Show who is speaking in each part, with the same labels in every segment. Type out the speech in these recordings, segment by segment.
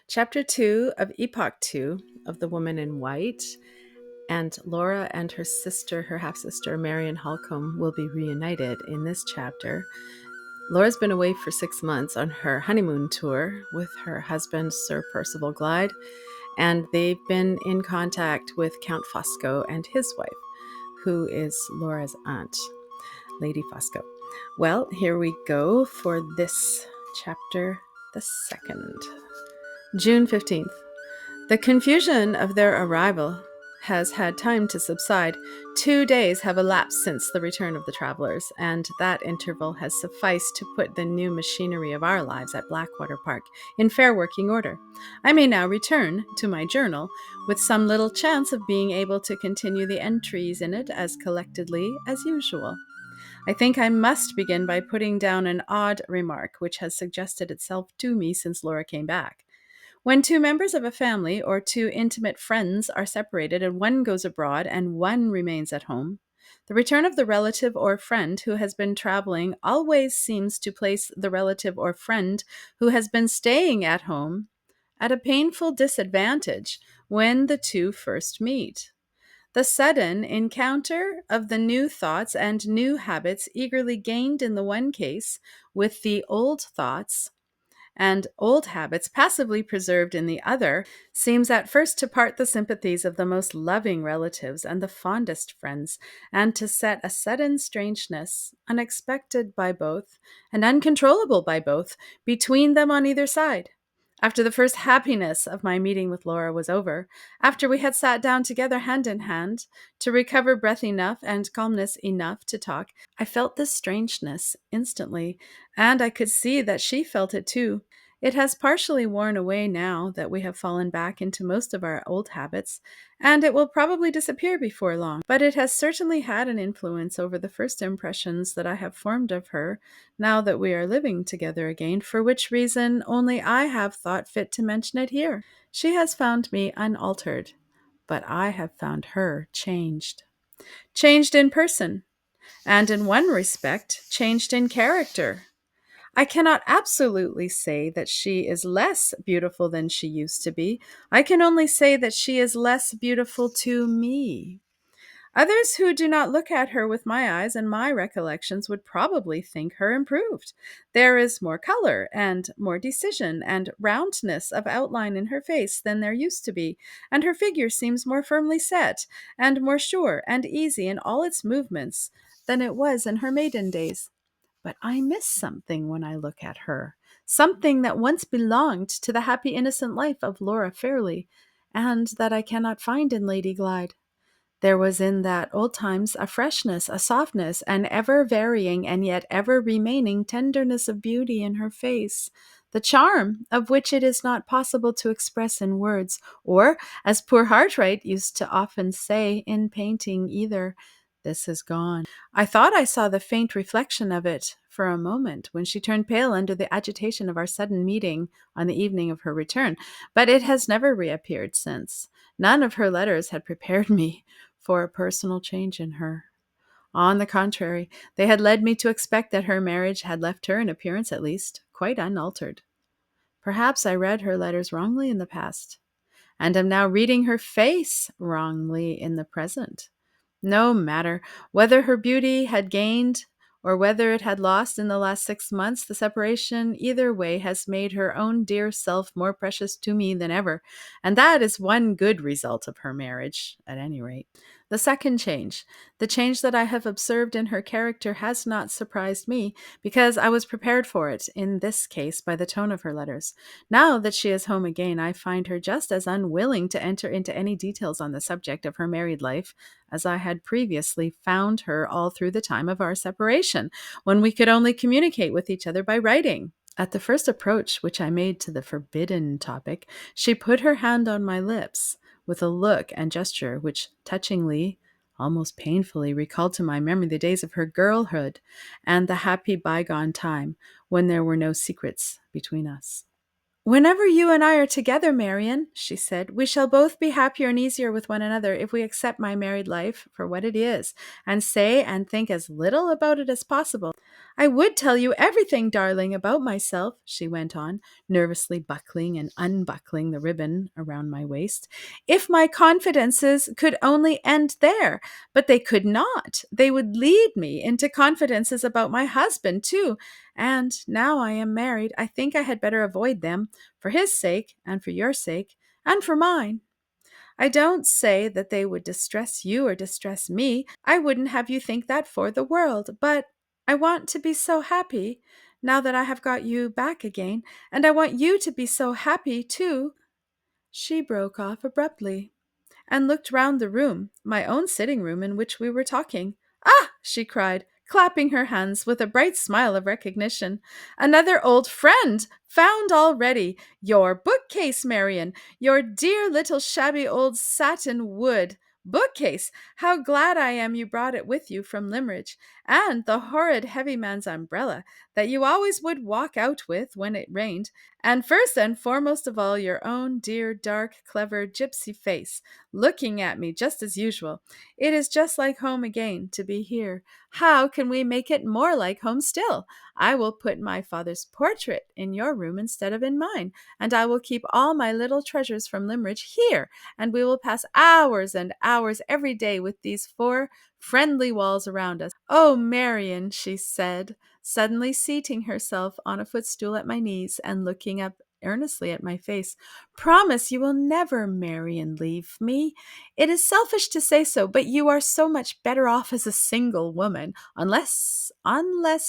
Speaker 1: Chapter 2 of Epoch 2 of The Woman in White, and Laura and her sister, her half-sister, Marian Holcomb, will be reunited in this chapter. Laura's been away for 6 months on her honeymoon tour with her husband, Sir Percival FINALLY, and they've been in contact with Count Fosco and his wife, who is Laura's aunt, Lady Fosco. Well, here we go for this chapter, the second. June 15th. The confusion of their arrival has had time to subside. 2 days have elapsed since the return of the travelers, and that interval has sufficed to put the new machinery of our lives at Blackwater Park in fair working order. I may now return to my journal with some little chance of being able to continue the entries in it as collectedly as usual. I think I must begin by putting down an odd remark which has suggested itself to me since Laura came back. When two members of a family or two intimate friends are separated and one goes abroad and one remains at home, the return of the relative or friend who has been traveling always seems to place the relative or friend who has been staying at home at a painful disadvantage when the two first meet. The sudden encounter of the new thoughts and new habits eagerly gained in the one case with the old thoughts and old habits passively preserved in the other seems at first to part the sympathies of the most loving relatives and the fondest friends, and to set a sudden strangeness, unexpected by both and uncontrollable by both, between them on either side. After the first happiness of my meeting with Laura was over, after we had sat down together hand in hand to recover breath enough and calmness enough to talk, I felt this strangeness instantly, and I could see that she felt it too. It has partially worn away now that we have fallen back into most of our old habits, and it will probably disappear before long. But it has certainly had an influence over the first impressions that I have formed of her, now that we are living together again, for which reason only I have thought fit to mention it here. She has found me unaltered, but I have found her changed. Changed in person, and in one respect, changed in character. I cannot absolutely say that she is less beautiful than she used to be. I can only say that she is less beautiful to me. Others who do not look at her with my eyes and my recollections would probably think her improved. There is more color and more decision and roundness of outline in her face than there used to be, and her figure seems more firmly set and more sure and easy in all its movements than it was in her maiden days. But I miss something when I look at her, something that once belonged to the happy innocent life of Laura Fairley, and that I cannot find in Lady Glyde. There was in that old times a freshness, a softness, an ever-varying and yet ever-remaining tenderness of beauty in her face, the charm of which it is not possible to express in words, or, as poor Hartright used to often say, in painting either. This is gone. I thought I saw the faint reflection of it for a moment when she turned pale under the agitation of our sudden meeting on the evening of her return, but it has never reappeared since. None of her letters had prepared me for a personal change in her. On the contrary, they had led me to expect that her marriage had left her, in appearance at least, quite unaltered. Perhaps I read her letters wrongly in the past, and am now reading her face wrongly in the present. No matter whether her beauty had gained or whether it had lost in the last 6 months, the separation either way has made her own dear self more precious to me than ever, and that is one good result of her marriage, at any rate. The second change, the change that I have observed in her character, has not surprised me, because I was prepared for it, in this case, by the tone of her letters. Now that she is home again, I find her just as unwilling to enter into any details on the subject of her married life as I had previously found her all through the time of our separation, when we could only communicate with each other by writing. At the first approach which I made to the forbidden topic, she put her hand on my lips, with a look and gesture which touchingly, almost painfully, recalled to my memory the days of her girlhood and the happy bygone time when there were no secrets between us. "Whenever you and I are together, Marian," she said, "we shall both be happier and easier with one another if we accept my married life for what it is, and say and think as little about it as possible.
Speaker 2: I would tell you everything, darling, about myself, she went on, nervously buckling and unbuckling the ribbon around my waist, if my confidences could only end there. But they could not. They would lead me into confidences about my husband, too. And now I am married, I think I had better avoid them, for his sake, and for your sake, and for mine. I don't say that they would distress you or distress me. I wouldn't have you think that for the world. But I want to be so happy now that I have got you back again, and I want you to be so happy too. She broke off abruptly and looked round the room, my own sitting room in which we were talking. Ah! She cried, clapping her hands with a bright smile of recognition. Another old friend found already. Your bookcase, Marian. Your dear little shabby old satin wood bookcase. How glad I am you brought it with you from Limerick. And the horrid heavy man's umbrella that you always would walk out with when it rained. And first and foremost of all, your own dear, dark, clever gypsy face, looking at me just as usual. It is just like home again to be here. How can we make it more like home still? I will put my father's portrait in your room instead of in mine, and I will keep all my little treasures from Limerick here, and we will pass hours and hours every day with these four friendly walls around us. Oh, Marian, she said, suddenly seating herself on a footstool at my knees and looking up earnestly at my face, promise you will never marry and leave me. It is selfish to say so, but you are so much better off as a single woman, unless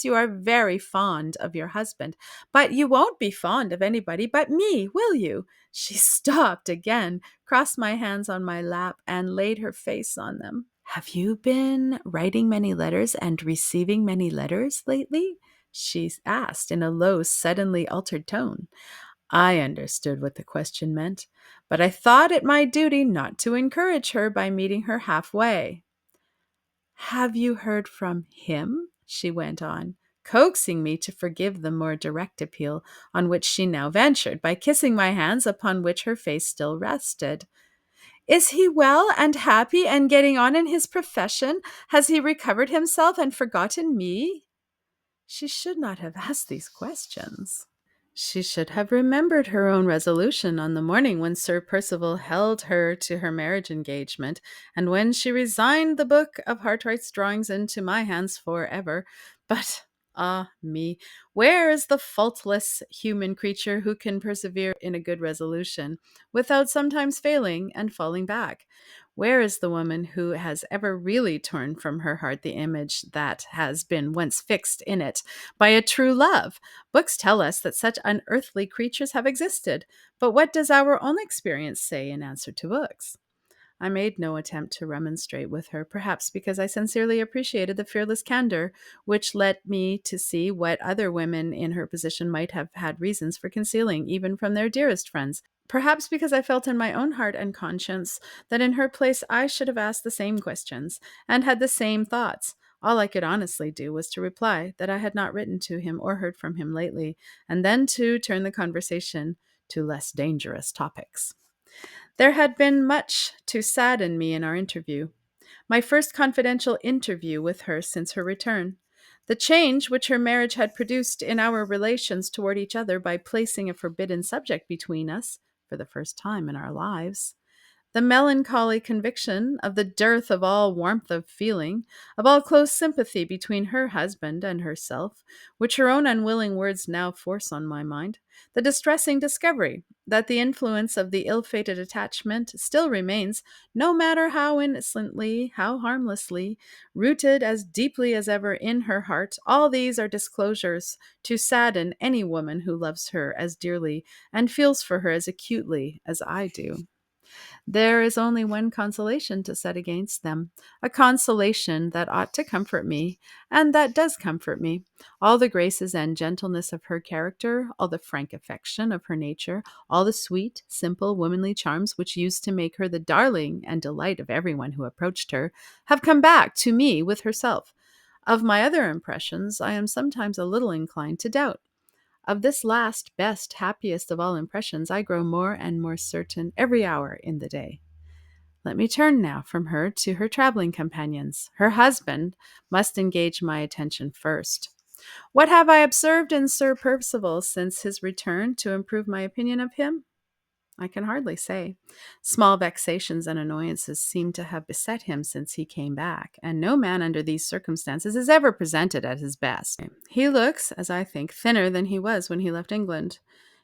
Speaker 2: you are very fond of your husband. But you won't be fond of anybody but me, will you? She stopped again, crossed my hands on my lap, and laid her face on them. Have you been writing many letters and receiving many letters lately? She asked in a low, suddenly altered tone. I understood what the question meant, but I thought it my duty not to encourage her by meeting her halfway. Have you heard from him? She went on, coaxing me to forgive the more direct appeal on which she now ventured, by kissing my hands upon which her face still rested. Is he well and happy and getting on in his profession? Has he recovered himself and forgotten me? She should not have asked these questions. She should have remembered her own resolution on the morning when Sir Percival held her to her marriage engagement, and when she resigned the book of Hartright's drawings into my hands forever. But, ah me, where is the faultless human creature who can persevere in a good resolution, without sometimes failing and falling back? Where is the woman who has ever really torn from her heart the image that has been once fixed in it by a true love? Books tell us that such unearthly creatures have existed, but what does our own experience say in answer to books? I made no attempt to remonstrate with her, perhaps because I sincerely appreciated the fearless candor which led me to see what other women in her position might have had reasons for concealing, even from their dearest friends. Perhaps because I felt in my own heart and conscience that in her place I should have asked the same questions and had the same thoughts. All I could honestly do was to reply that I had not written to him or heard from him lately, and then to turn the conversation to less dangerous topics. There had been much to sadden me in our interview, my first confidential interview with her since her return. The change which her marriage had produced in our relations toward each other by placing a forbidden subject between us for the first time in our lives. The melancholy conviction of the dearth of all warmth of feeling, of all close sympathy between her husband and herself, which her own unwilling words now force on my mind, the distressing discovery that the influence of the ill-fated attachment still remains, no matter how innocently, how harmlessly, rooted as deeply as ever in her heart, all these are disclosures to sadden any woman who loves her as dearly and feels for her as acutely as I do. There is only one consolation to set against them, a consolation that ought to comfort me, and that does comfort me. All the graces and gentleness of her character, all the frank affection of her nature, all the sweet, simple, womanly charms which used to make her the darling and delight of everyone who approached her, have come back to me with herself. Of my other impressions, I am sometimes a little inclined to doubt. Of this last, best, happiest of all impressions, I grow more and more certain every hour in the day. Let me turn now from her to her traveling companions. Her husband must engage my attention first. What have I observed in Sir Percival since his return to improve my opinion of him? I can hardly say. Small vexations and annoyances seem to have beset him since he came back, and no man under these circumstances is ever presented at his best. He looks, as I think, thinner than he was when he left England.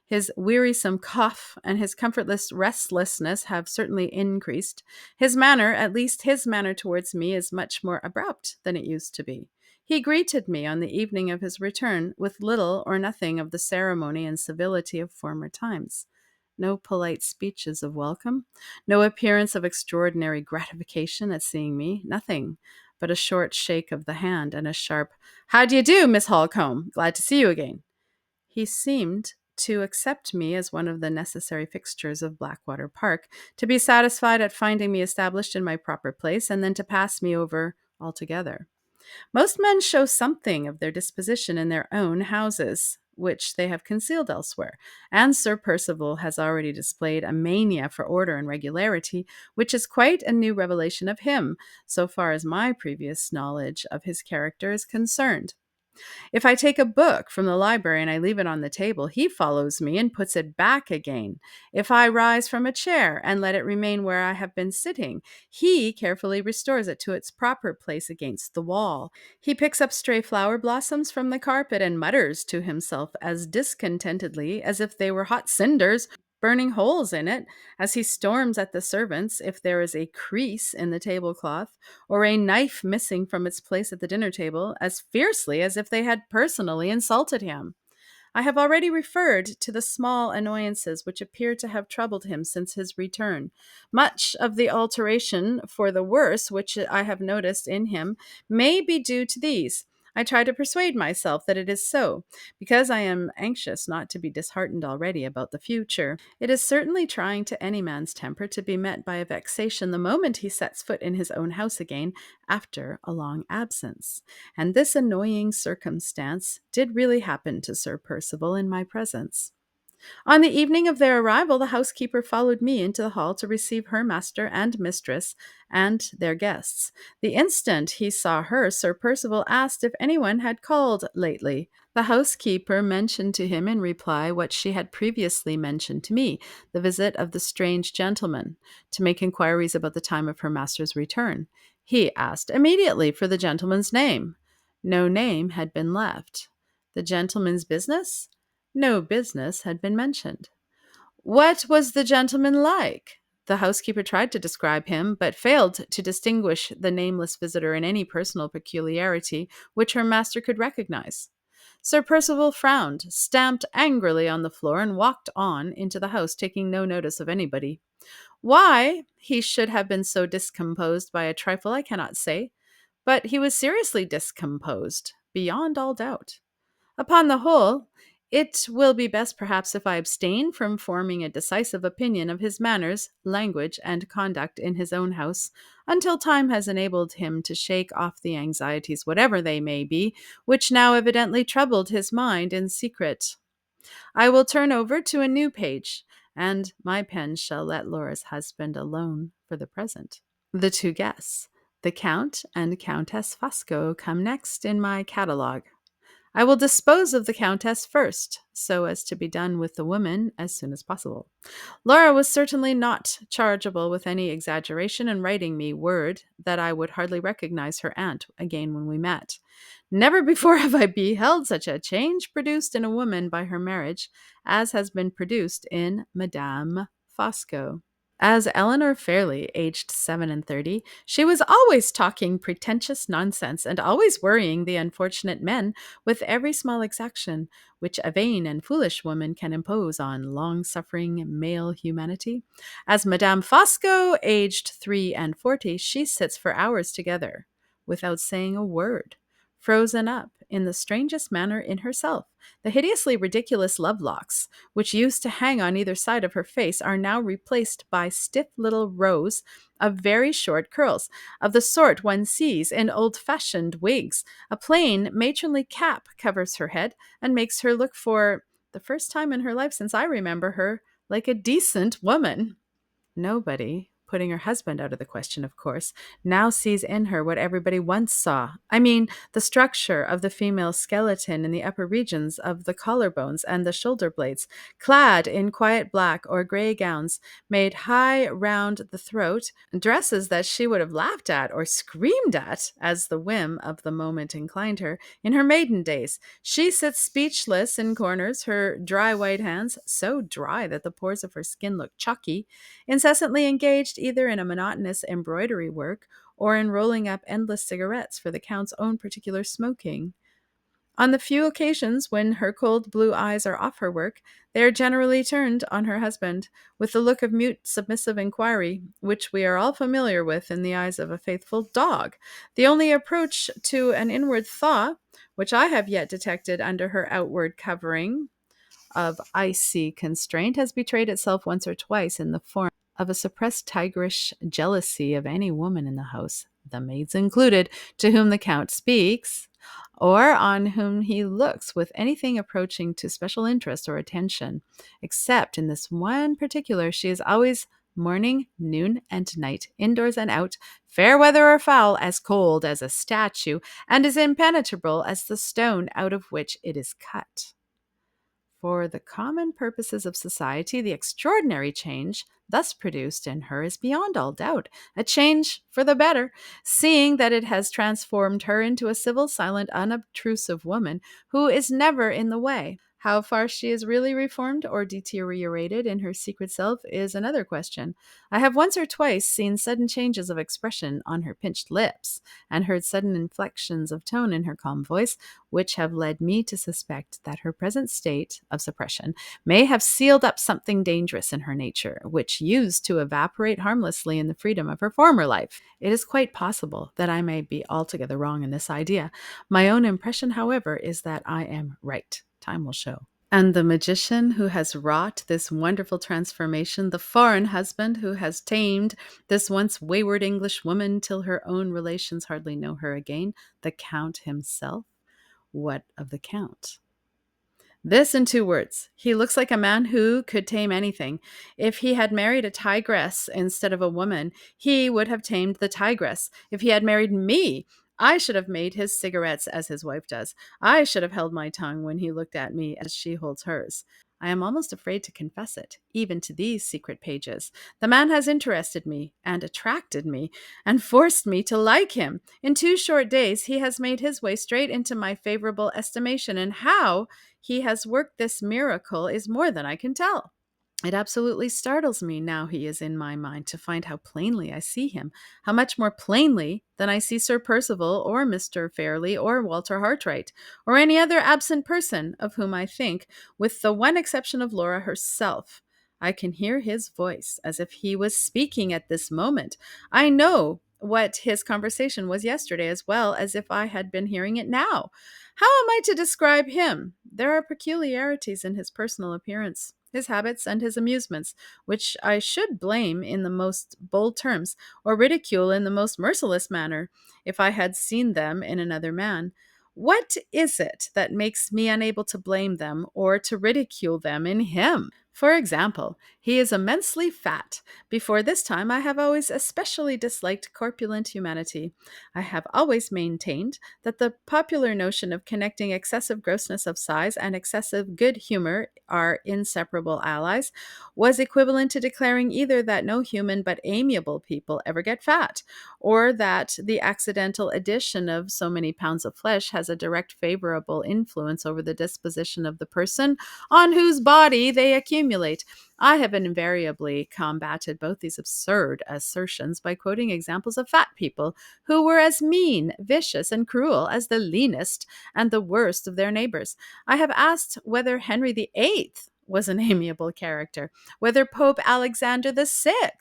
Speaker 2: His wearisome cough and his comfortless restlessness have certainly increased. His manner, at least his manner towards me, is much more abrupt than it used to be. He greeted me on the evening of his return with little or nothing of the ceremony and civility of former times. No polite speeches of welcome, no appearance of extraordinary gratification at seeing me, nothing but a short shake of the hand and a sharp, "How do you do, Miss Holcombe? Glad to see you again." He seemed to accept me as one of the necessary fixtures of Blackwater Park, to be satisfied at finding me established in my proper place, and then to pass me over altogether. Most men show something of their disposition in their own houses, which they have concealed elsewhere, and Sir Percival has already displayed a mania for order and regularity, which is quite a new revelation of him, so far as my previous knowledge of his character is concerned. If I take a book from the library and I leave it on the table, he follows me and puts it back again. If I rise from a chair and let it remain where I have been sitting, he carefully restores it to its proper place against the wall. He picks up stray flower blossoms from the carpet and mutters to himself as discontentedly as if they were hot cinders burning holes in it, as he storms at the servants if there is a crease in the tablecloth, or a knife missing from its place at the dinner table, as fiercely as if they had personally insulted him. I have already referred to the small annoyances which appear to have troubled him since his return. Much of the alteration for the worse which I have noticed in him may be due to these. I try to persuade myself that it is so, because I am anxious not to be disheartened already about the future. It is certainly trying to any man's temper to be met by a vexation the moment he sets foot in his own house again after a long absence. And this annoying circumstance did really happen to Sir Percival in my presence. On the evening of their arrival, the housekeeper followed me into the hall to receive her master and mistress and their guests. The instant he saw her, Sir Percival asked if anyone had called lately. The housekeeper mentioned to him in reply what she had previously mentioned to me, the visit of the strange gentleman, to make inquiries about the time of her master's return. He asked immediately for the gentleman's name. No name had been left. The gentleman's business? No business had been mentioned. What was the gentleman like? The housekeeper tried to describe him, but failed to distinguish the nameless visitor in any personal peculiarity which her master could recognize. Sir Percival frowned, stamped angrily on the floor, and walked on into the house, taking no notice of anybody. Why he should have been so discomposed by a trifle I cannot say, but he was seriously discomposed, beyond all doubt. Upon the whole, it will be best perhaps if I abstain from forming a decisive opinion of his manners, language, and conduct in his own house, until time has enabled him to shake off the anxieties, whatever they may be, which now evidently troubled his mind in secret. I will turn over to a new page, and my pen shall let Laura's husband alone for the present. The two guests, the Count and Countess Fosco, come next in my catalogue. I will dispose of the Countess first, so as to be done with the woman as soon as possible. Laura was certainly not chargeable with any exaggeration in writing me word that I would hardly recognize her aunt again when we met. Never before have I beheld such a change produced in a woman by her marriage as has been produced in Madame Fosco. As Eleanor Fairley, aged 37, she was always talking pretentious nonsense and always worrying the unfortunate men with every small exaction which a vain and foolish woman can impose on long-suffering male humanity. As Madame Fosco, aged 43, she sits for hours together without saying a word, frozen up in the strangest manner in herself. The hideously ridiculous love locks, which used to hang on either side of her face, are now replaced by stiff little rows of very short curls, of the sort one sees in old-fashioned wigs. A plain, matronly cap covers her head and makes her look, for the first time in her life since I remember her, like a decent woman. Nobody putting her husband out of the question, of course, now sees in her what everybody once saw. I mean, the structure of the female skeleton in the upper regions of the collarbones and the shoulder blades, clad in quiet black or gray gowns made high round the throat, dresses that she would have laughed at or screamed at, as the whim of the moment inclined her, in her maiden days. She sits speechless in corners, her dry white hands, so dry that the pores of her skin look chalky, incessantly engaged either in a monotonous embroidery work or in rolling up endless cigarettes for the Count's own particular smoking. On the few occasions when her cold blue eyes are off her work, they are generally turned on her husband, with the look of mute, submissive inquiry, which we are all familiar with in the eyes of a faithful dog. The only approach to an inward thaw, which I have yet detected under her outward covering of icy constraint, has betrayed itself once or twice in the form of a suppressed tigerish jealousy of any woman in the house, the maids included, to whom the Count speaks, or on whom he looks with anything approaching to special interest or attention. Except in this one particular, she is always morning, noon, and night, indoors and out, fair weather or foul, as cold as a statue, and as impenetrable as the stone out of which it is cut. For the common purposes of society, the extraordinary change thus produced in her is beyond all doubt a change for the better, seeing that it has transformed her into a civil, silent, unobtrusive woman who is never in the way. How far she is really reformed or deteriorated in her secret self is another question. I have once or twice seen sudden changes of expression on her pinched lips, and heard sudden inflections of tone in her calm voice, which have led me to suspect that her present state of suppression may have sealed up something dangerous in her nature, which used to evaporate harmlessly in the freedom of her former life. It is quite possible that I may be altogether wrong in this idea. My own impression, however, is that I am right. Time will show. And the magician who has wrought this wonderful transformation, the foreign husband who has tamed this once wayward English woman till her own relations hardly know her again, the Count himself. What of the Count? This in 2 words. He looks like a man who could tame anything. If he had married a tigress instead of a woman, he would have tamed the tigress. If he had married me, I should have made his cigarettes as his wife does. I should have held my tongue when he looked at me as she holds hers. I am almost afraid to confess it, even to these secret pages. The man has interested me and attracted me and forced me to like him. In 2 short days, he has made his way straight into my favorable estimation, and how he has worked this miracle is more than I can tell. It absolutely startles me now he is in my mind to find how plainly I see him, how much more plainly than I see Sir Percival or Mr. Fairley or Walter Hartwright or any other absent person of whom I think, with the one exception of Laura herself. I can hear his voice as if he was speaking at this moment. I know what his conversation was yesterday as well as if I had been hearing it now. How am I to describe him? There are peculiarities in his personal appearance, his habits, and his amusements, which I should blame in the most bold terms, or ridicule in the most merciless manner, if I had seen them in another man. What is it that makes me unable to blame them or to ridicule them in him? For example, he is immensely fat. Before this time, I have always especially disliked corpulent humanity. I have always maintained that the popular notion of connecting excessive grossness of size and excessive good humor are inseparable allies was equivalent to declaring either that no human but amiable people ever get fat, or that the accidental addition of so many pounds of flesh has a direct favorable influence over the disposition of the person on whose body they accumulate. I have invariably combated both these absurd assertions by quoting examples of fat people who were as mean, vicious, and cruel as the leanest and the worst of their neighbors. I have asked whether Henry VIII was an amiable character, whether Pope Alexander VI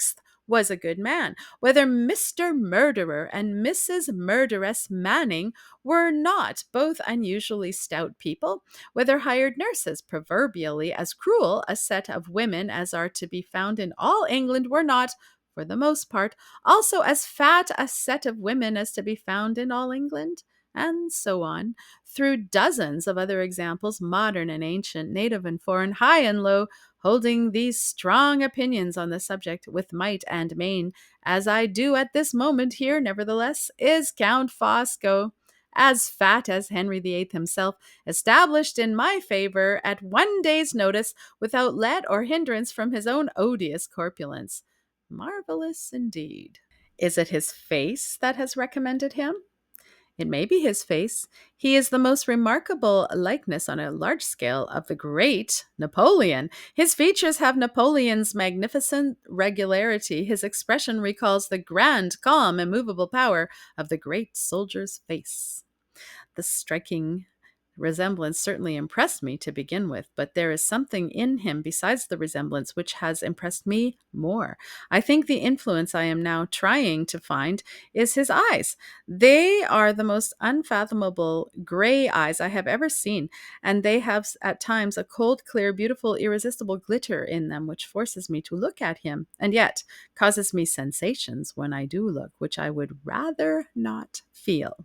Speaker 2: was a good man, whether Mr. Murderer and Mrs. Murderess Manning were not both unusually stout people, whether hired nurses, proverbially as cruel a set of women as are to be found in all England, were not, for the most part, also as fat a set of women as to be found in all England. and so on, through dozens of other examples, modern and ancient, native and foreign, high and low, holding these strong opinions on the subject with might and main, as I do at this moment here, nevertheless, is Count Fosco, as fat as Henry VIII himself, established in my favor at 1 day's notice, without let or hindrance from his own odious corpulence. Marvelous indeed. Is it his face that has recommended him? It may be his face. He is the most remarkable likeness on a large scale of the great Napoleon. His features have Napoleon's magnificent regularity. His expression recalls the grand, calm, immovable power of the great soldier's face. The striking resemblance certainly impressed me to begin with, but there is something in him besides the resemblance which has impressed me more. I think the influence I am now trying to find is his eyes. They are the most unfathomable gray eyes I have ever seen, and they have at times a cold, clear, beautiful, irresistible glitter in them which forces me to look at him, and yet causes me sensations when I do look which I would rather not feel.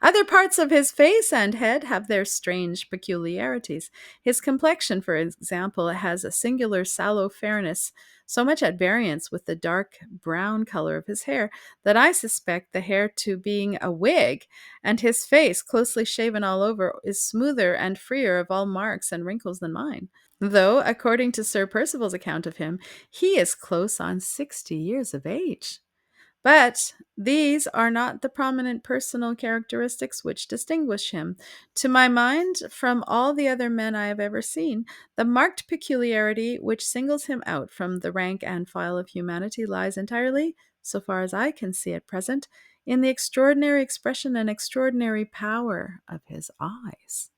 Speaker 2: Other parts of his face and head have their strange peculiarities. His complexion, for example, has a singular sallow fairness, so much at variance with the dark brown color of his hair that I suspect the hair to being a wig, and his face, closely shaven all over, is smoother and freer of all marks and wrinkles than mine, though, according to Sir Percival's account of him, he is close on 60 years of age. But these are not the prominent personal characteristics which distinguish him. To my mind, from all the other men I have ever seen, the marked peculiarity which singles him out from the rank and file of humanity lies entirely, so far as I can see at present, in the extraordinary expression and extraordinary power of his eyes.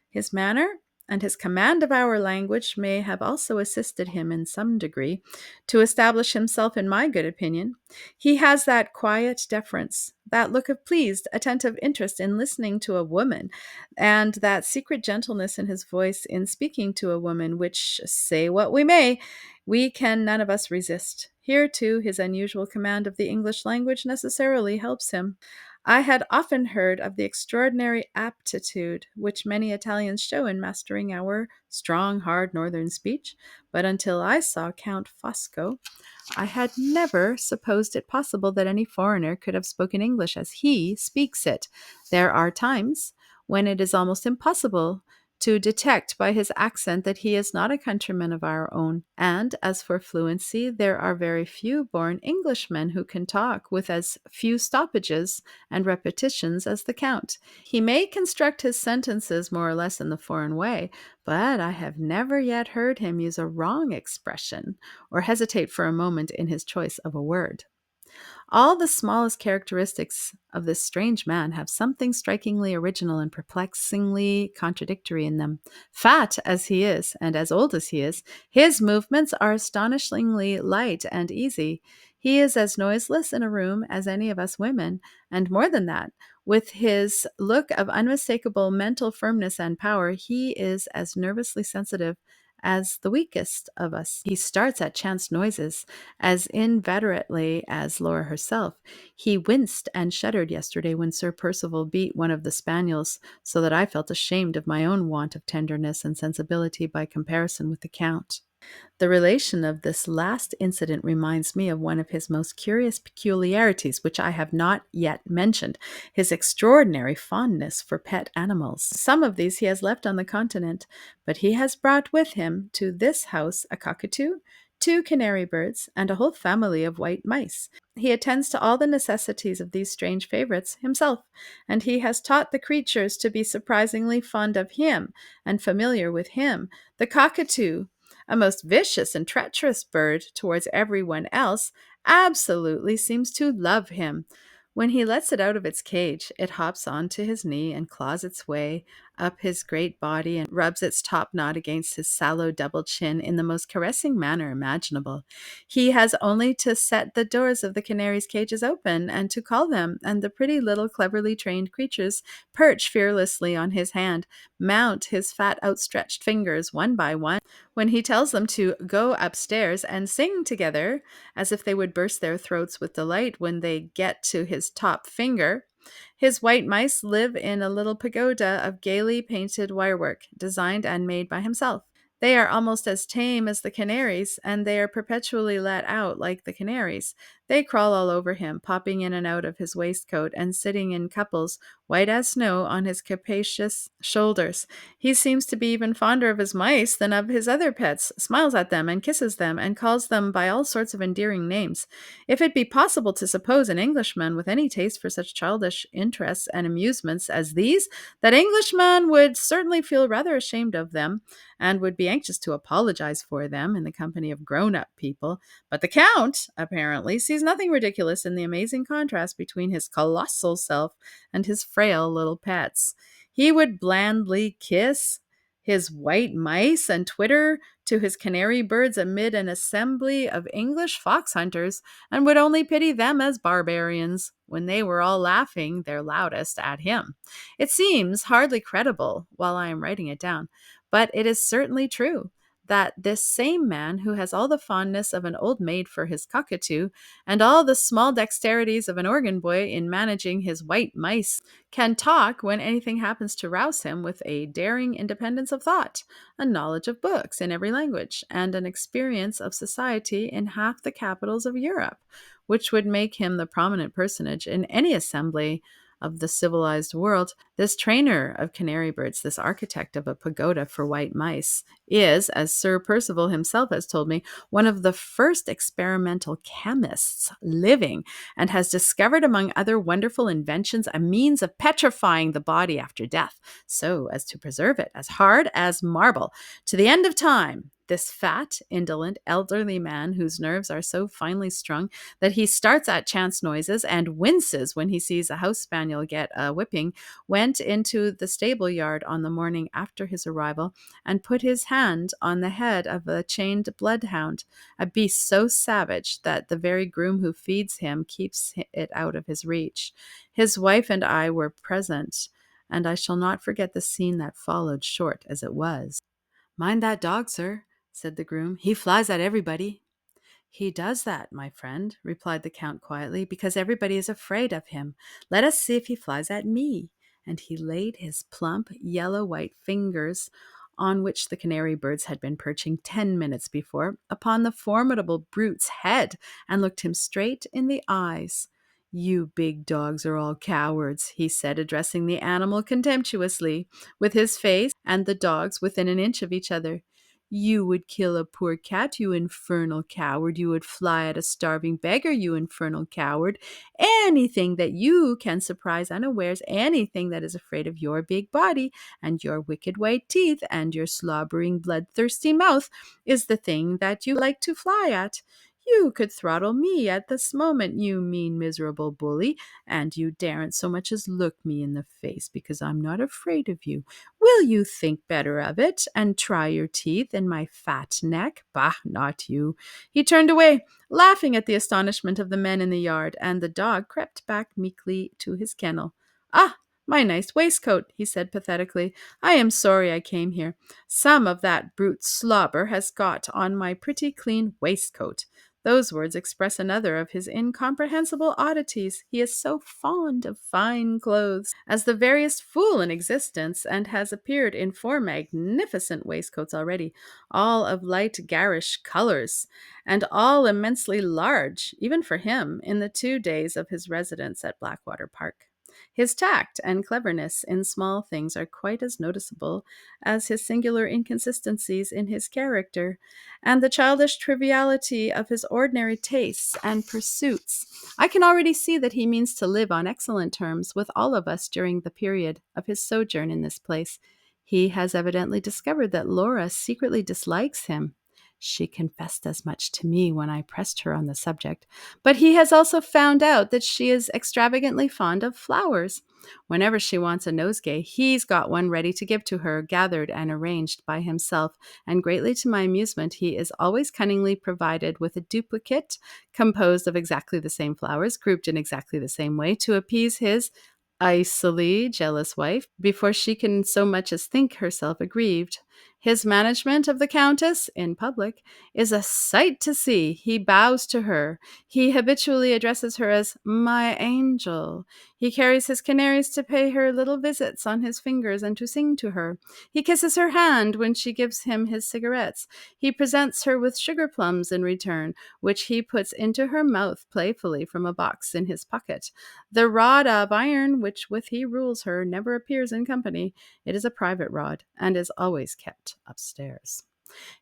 Speaker 2: His manner and his command of our language may have also assisted him in some degree to establish himself in my good opinion. He has that quiet deference, that look of pleased, attentive interest in listening to a woman, and that secret gentleness in his voice in speaking to a woman, which, say what we may, we can none of us resist. Here, too, his unusual command of the English language necessarily helps him. I had often heard of the extraordinary aptitude which many Italians show in mastering our strong, hard northern speech, but until I saw Count Fosco, I had never supposed it possible that any foreigner could have spoken English as he speaks it. There are times when it is almost impossible to detect by his accent that he is not a countryman of our own. And as for fluency, there are very few born Englishmen who can talk with as few stoppages and repetitions as the Count. He may construct his sentences more or less in the foreign way, but I have never yet heard him use a wrong expression or hesitate for a moment in his choice of a word. All the smallest characteristics of this strange man have something strikingly original and perplexingly contradictory in them. Fat as he is, and as old as he is, his movements are astonishingly light and easy. He is as noiseless in a room as any of us women, and more than that, with his look of unmistakable mental firmness and power, he is as nervously sensitive as the weakest of us. He starts at chance noises as inveterately as Laura herself. He winced and shuddered yesterday when Sir Percival beat one of the spaniels, so that I felt ashamed of my own want of tenderness and sensibility by comparison with the Count. The relation of this last incident reminds me of one of his most curious peculiarities, which I have not yet mentioned, his extraordinary fondness for pet animals. Some of these he has left on the continent, but he has brought with him to this house a cockatoo, 2 canary birds, and a whole family of white mice. He attends to all the necessities of these strange favorites himself, and he has taught the creatures to be surprisingly fond of him and familiar with him. The cockatoo, a most vicious and treacherous bird towards everyone else, absolutely seems to love him. When he lets it out of its cage, it hops onto his knee and claws its way up his great body and rubs its top knot against his sallow double chin in the most caressing manner imaginable. He has only to set the doors of the canaries' cages open and to call them, and the pretty little cleverly trained creatures perch fearlessly on his hand, mount his fat outstretched fingers one by one when he tells them to go upstairs, and sing together as if they would burst their throats with delight when they get to his top finger. His white mice live in a little pagoda of gaily painted wirework, designed and made by himself. They are almost as tame as the canaries, and they are perpetually let out like the canaries. They crawl all over him, popping in and out of his waistcoat and sitting in couples, white as snow, on his capacious shoulders. He seems to be even fonder of his mice than of his other pets, smiles at them and kisses them, and calls them by all sorts of endearing names. If it be possible to suppose an Englishman with any taste for such childish interests and amusements as these, that Englishman would certainly feel rather ashamed of them, and would be anxious to apologize for them in the company of grown-up people. But the Count, apparently, sees nothing ridiculous in the amazing contrast between his colossal self and his frail little pets. He would blandly kiss his white mice and twitter to his canary birds amid an assembly of English fox hunters, and would only pity them as barbarians when they were all laughing their loudest at him. It seems hardly credible while I am writing it down, but it is certainly true that this same man, who has all the fondness of an old maid for his cockatoo, and all the small dexterities of an organ boy in managing his white mice, can talk when anything happens to rouse him with a daring independence of thought, a knowledge of books in every language, and an experience of society in half the capitals of Europe, which would make him the prominent personage in any assembly of the civilized world. This trainer of canary birds, this architect of a pagoda for white mice, is, as Sir Percival himself has told me, one of the first experimental chemists living, and has discovered, among other wonderful inventions, a means of petrifying the body after death, so as to preserve it as hard as marble to the end of time. This fat, indolent, elderly man, whose nerves are so finely strung that he starts at chance noises and winces when he sees a house spaniel get a whipping, went into the stable yard on the morning after his arrival and put his hand on the head of a chained bloodhound, a beast so savage that the very groom who feeds him keeps it out of his reach. His wife and I were present, and I shall not forget the scene that followed, short as it was. "Mind that dog, sir," said the groom. "He flies at everybody." "He does that, my friend," replied the Count quietly, "because everybody is afraid of him. Let us see if he flies at me." And he laid his plump, yellow-white fingers, on which the canary birds had been perching 10 minutes before, upon the formidable brute's head, and looked him straight in the eyes. "You big dogs are all cowards," he said, addressing the animal contemptuously, with his face and the dog's within an inch of each other. "You would kill a poor cat, you infernal coward. You would fly at a starving beggar, you infernal coward. Anything that you can surprise unawares, anything that is afraid of your big body and your wicked white teeth and your slobbering, bloodthirsty mouth, is the thing that you like to fly at. You could throttle me at this moment, you mean, miserable bully, and you daren't so much as look me in the face, because I'm not afraid of you. Will you think better of it, and try your teeth in my fat neck? Bah, not you." He turned away, laughing at the astonishment of the men in the yard, and the dog crept back meekly to his kennel. "Ah, my nice waistcoat," he said pathetically. "I am sorry I came here. Some of that brute slobber has got on my pretty clean waistcoat." Those words express another of his incomprehensible oddities. He is so fond of fine clothes, as the veriest fool in existence, and has appeared in 4 magnificent waistcoats already, all of light garish colors, and all immensely large, even for him, in the 2 days of his residence at Blackwater Park. His tact and cleverness in small things are quite as noticeable as his singular inconsistencies in his character, and the childish triviality of his ordinary tastes and pursuits. I can already see that he means to live on excellent terms with all of us during the period of his sojourn in this place. He has evidently discovered that Laura secretly dislikes him. She confessed as much to me when I pressed her on the subject. But he has also found out that she is extravagantly fond of flowers. Whenever she wants a nosegay, he's got one ready to give to her, gathered and arranged by himself, and greatly to my amusement, he is always cunningly provided with a duplicate composed of exactly the same flowers, grouped in exactly the same way, to appease his icily jealous wife before she can so much as think herself aggrieved. His management of the Countess, in public, is a sight to see. He bows to her. He habitually addresses her as "my angel." He carries his canaries to pay her little visits on his fingers and to sing to her. He kisses her hand when she gives him his cigarettes. He presents her with sugar plums in return, which he puts into her mouth playfully from a box in his pocket. The rod of iron which with he rules her never appears in company. It is a private rod, and is always kept upstairs.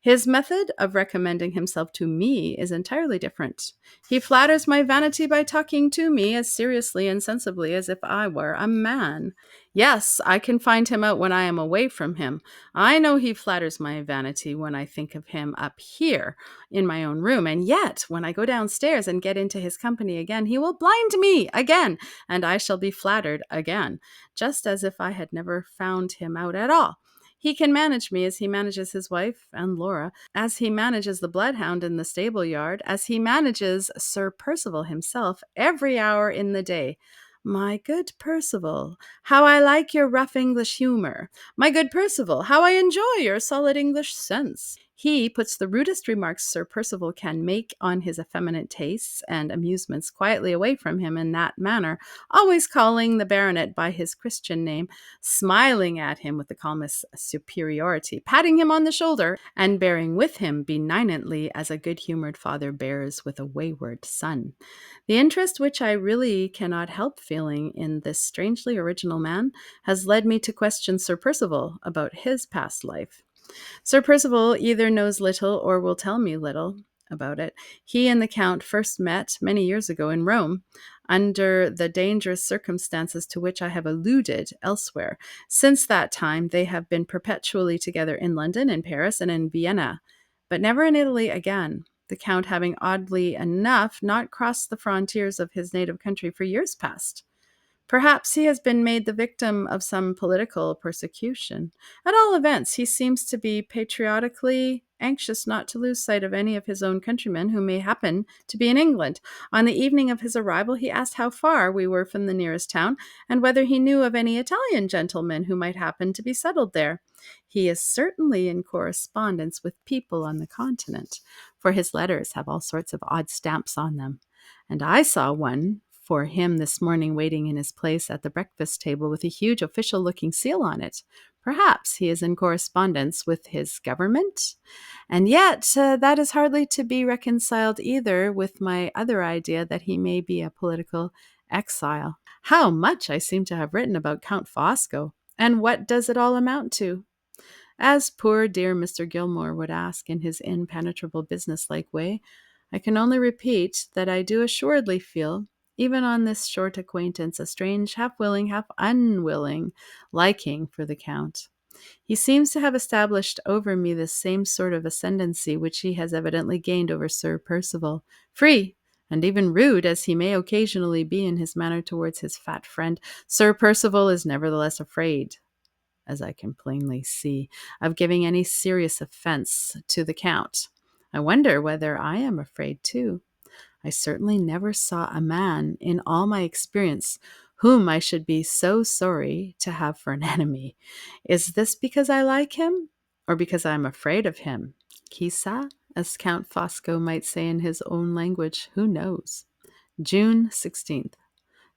Speaker 2: His method of recommending himself to me is entirely different. He flatters my vanity by talking to me as seriously and sensibly as if I were a man. Yes, I can find him out when I am away from him. I know he flatters my vanity when I think of him up here in my own room, and yet when I go downstairs and get into his company again, he will blind me again, and I shall be flattered again, just as if I had never found him out at all. He can manage me as he manages his wife and Laura, as he manages the bloodhound in the stable yard, as he manages Sir Percival himself every hour in the day. My good Percival, how I like your rough English humor. My good Percival, how I enjoy your solid English sense. He puts the rudest remarks Sir Percival can make on his effeminate tastes and amusements quietly away from him in that manner, always calling the baronet by his Christian name, smiling at him with the calmest superiority, patting him on the shoulder, and bearing with him benignantly as a good-humored father bears with a wayward son. The interest which I really cannot help feeling in this strangely original man has led me to question Sir Percival about his past life. Sir Percival either knows little or will tell me little about it. He and the Count first met many years ago in Rome, under the dangerous circumstances to which I have alluded elsewhere. Since that time, they have been perpetually together in London, in Paris, and in Vienna, but never in Italy again, the Count having oddly enough not crossed the frontiers of his native country for years past. Perhaps he has been made the victim of some political persecution. At all events, he seems to be patriotically anxious not to lose sight of any of his own countrymen who may happen to be in England. On the evening of his arrival, he asked how far we were from the nearest town, and whether he knew of any Italian gentlemen who might happen to be settled there. He is certainly in correspondence with people on the continent, for his letters have all sorts of odd stamps on them. And I saw one for him this morning waiting in his place at the breakfast table with a huge official-looking seal on it. Perhaps he is in correspondence with his government? And yet, that is hardly to be reconciled either with my other idea that he may be a political exile. How much I seem to have written about Count Fosco, and what does it all amount to? As poor dear Mr. Gilmore would ask in his impenetrable business-like way, I can only repeat that I do assuredly feel, even on this short acquaintance, a strange, half-willing, half-unwilling liking for the Count. He seems to have established over me this same sort of ascendancy which he has evidently gained over Sir Percival. Free, and even rude as he may occasionally be in his manner towards his fat friend, Sir Percival is nevertheless afraid, as I can plainly see, of giving any serious offense to the Count. I wonder whether I am afraid too. I certainly never saw a man in all my experience whom I should be so sorry to have for an enemy. Is this because I like him, or because I am afraid of him? Chissà, as Count Fosco might say in his own language, who knows? June 16th.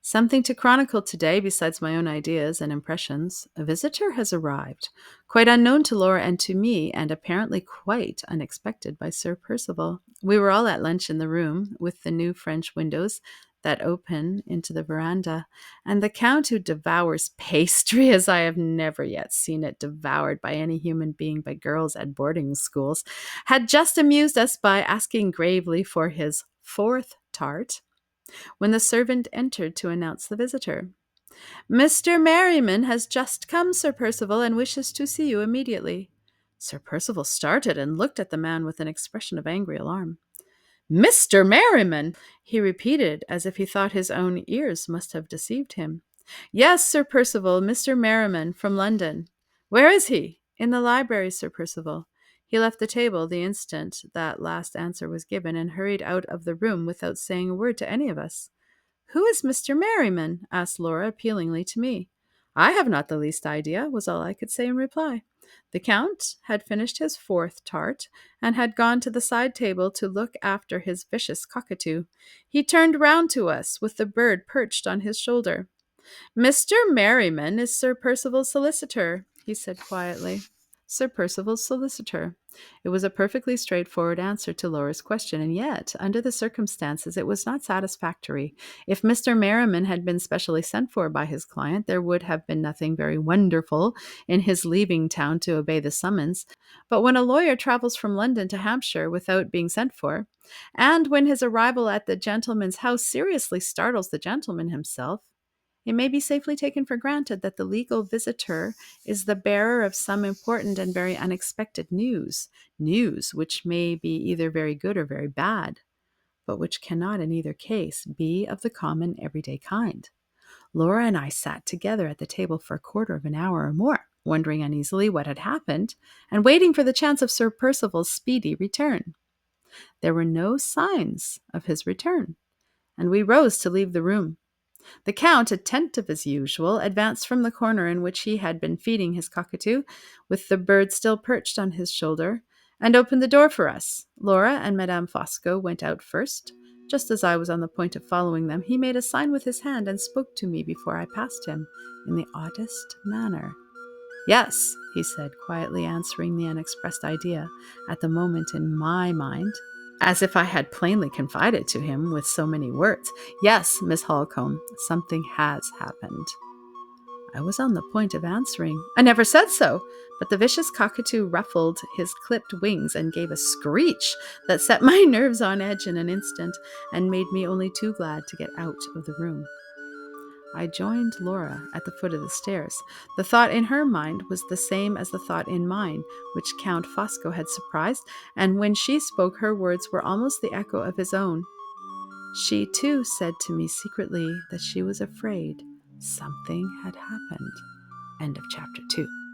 Speaker 2: Something to chronicle today besides my own ideas and impressions. A visitor has arrived, quite unknown to Laura and to me, and apparently quite unexpected by Sir Percival. We were all at lunch in the room with the new French windows that open into the veranda, and the Count, who devours pastry as I have never yet seen it devoured by any human being but girls at boarding schools, had just amused us by asking gravely for his fourth tart, when the servant entered to announce the visitor. "Mr. Merriman has just come, Sir Percival, and wishes to see you immediately." Sir Percival started and looked at the man with an expression of angry alarm. "Mr. Merriman!" he repeated, as if he thought his own ears must have deceived him. "Yes, Sir Percival, Mr. Merriman, from London." "Where is he?" "In the library, Sir Percival." He left the table the instant that last answer was given, and hurried out of the room without saying a word to any of us. "Who is Mr. Merriman?" asked Laura appealingly to me. "I have not the least idea," was all I could say in reply. The Count had finished his fourth tart, and had gone to the side table to look after his vicious cockatoo. He turned round to us, with the bird perched on his shoulder. Mr. Merriman is Sir Percival's solicitor, he said quietly. Sir Percival's solicitor. It was a perfectly straightforward answer to Laura's question, and yet, under the circumstances, it was not satisfactory. If Mr. Merriman had been specially sent for by his client, there would have been nothing very wonderful in his leaving town to obey the summons. But when a lawyer travels from London to Hampshire without being sent for, and when his arrival at the gentleman's house seriously startles the gentleman himself, it may be safely taken for granted that the legal visitor is the bearer of some important and very unexpected news which may be either very good or very bad, but which cannot in either case be of the common everyday kind. Laura and I sat together at the table for a quarter of an hour or more, wondering uneasily what had happened, and waiting for the chance of Sir Percival's speedy return. There were no signs of his return, and we rose to leave the room. The Count, attentive as usual, advanced from the corner in which he had been feeding his cockatoo, with the bird still perched on his shoulder, and opened the door for us. Laura and Madame Fosco went out first. Just as I was on the point of following them, he made a sign with his hand and spoke to me before I passed him, in the oddest manner. "Yes," he said, quietly answering the unexpressed idea at the moment in my mind, as if I had plainly confided to him with so many words. "Yes, Miss Holcombe, something has happened." I was on the point of answering, "I never said so," but the vicious cockatoo ruffled his clipped wings and gave a screech that set my nerves on edge in an instant and made me only too glad to get out of the room. I joined Laura at the foot of the stairs. The thought in her mind was the same as the thought in mine, which Count Fosco had surprised, and when she spoke, her words were almost the echo of his own. She, too, said to me secretly that she was afraid something had happened. End of chapter 2.